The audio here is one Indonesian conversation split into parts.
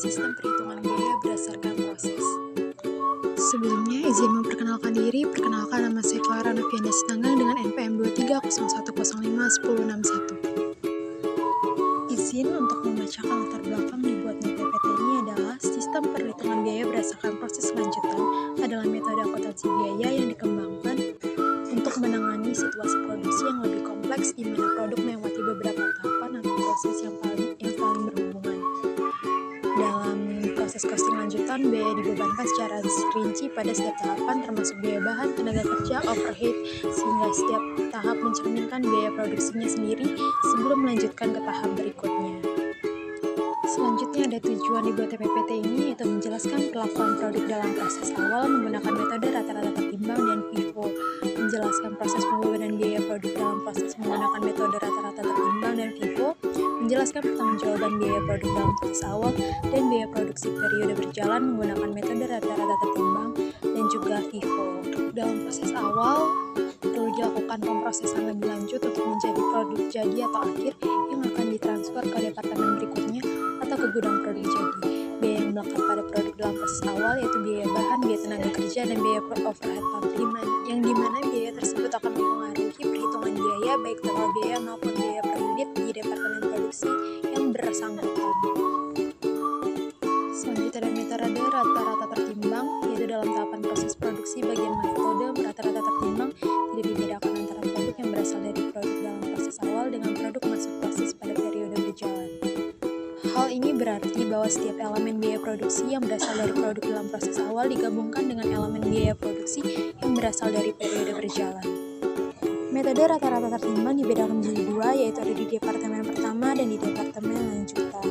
sistem perhitungan biaya berdasarkan proses. Sebelumnya, izin memperkenalkan diri. Perkenalkan, nama saya Clara Novianda Sitanggang dengan NPM 2301051061. Izin untuk membacakan latar belakang dibuatnya PPT ini adalah sistem perhitungan biaya berdasarkan proses lanjutan adalah metode akuntansi biaya yang dikembangkan untuk menangani situasi produksi yang lebih kompleks di mana produk melewati beberapa tahapan atau proses yang saling berhubungan. Dalam proses costing lanjutan, biaya dibebankan secara rinci pada setiap tahapan termasuk biaya bahan, tenaga kerja, overhead, sehingga setiap tahap mencerminkan biaya produksinya sendiri sebelum melanjutkan ke tahap berikutnya. Selanjutnya ada tujuan dibuatnya PPT ini, yaitu menjelaskan perlakuan produk dalam proses awal menggunakan metode rata-rata tertimbang dan FIFO, menjelaskan proses pembebanan biaya produk dalam proses menggunakan metode rata-rata tertimbang dan FIFO, menjelaskan pertanggungjawaban biaya produk dalam proses awal dan biaya produksi periode berjalan menggunakan metode rata-rata tertimbang dan juga FIFO. Dalam proses awal, perlu dilakukan pemrosesan lebih lanjut untuk menjadi produk jadi atau akhir yang akan ditransfer ke departemen berikutnya atau ke gudang produk jadi. Biaya yang melekat pada produk dalam proses awal yaitu biaya bahan, biaya tenaga kerja, dan biaya overhead pabrik, yang dimana biaya tersebut akan mempengaruhi perhitungan biaya baik total biaya maupun biaya per unit di departemen produksi yang bersangkutan. Selanjutnya ada metode rata-rata tertimbang, yaitu dalam tahapan proses produksi bagian metode rata-rata tertimbang tidak dibedakan antara produk yang berasal dari produk dalam proses awal dengan produk masuk proses pada periode berjalan. Hal ini berarti bahwa setiap elemen biaya produksi yang berasal dari produk dalam proses awal digabungkan dengan elemen biaya produksi yang berasal dari periode berjalan. Metode rata-rata tertimbang dibedakan menjadi dua, yaitu ada di departemen pertama dan di departemen lanjutan.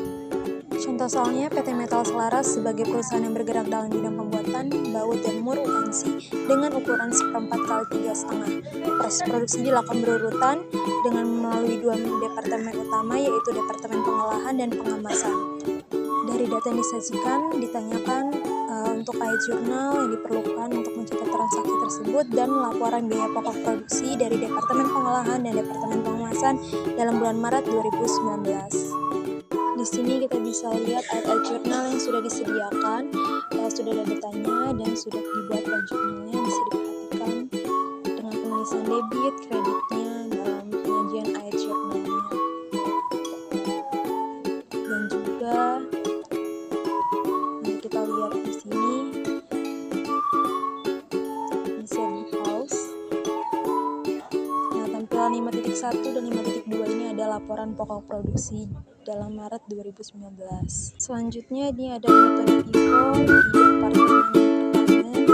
Contoh soalnya, PT Metal Selaras sebagai perusahaan yang bergerak dalam bidang pembuatan baut dan mur UNC dengan ukuran 1/4x3,5. Proses produksi dilakukan berurutan dengan melalui dua departemen utama, yaitu Departemen Pengolahan dan Pengemasan. Dari data yang disajikan, ditanyakan untuk ayat jurnal yang diperlukan untuk mencatat transaksi tersebut dan laporan biaya pokok produksi dari Departemen Pengolahan dan Departemen Pengemasan dalam bulan Maret 2019. Di sini kita bisa lihat ayat jurnal yang sudah disediakan, sudah ada datanya dan sudah dibuatkan jurnalnya, bisa diperhatikan dengan penulisan debit, kreditnya dalam penyajian ayat jurnalnya. Dan juga kita lihat di sini bisa di pause. Nah, tampilan 5.1 dan 5.2 ini ada laporan pokok produksi dalam Maret 2019. Selanjutnya ini ada metode FIFO di departemen pertanian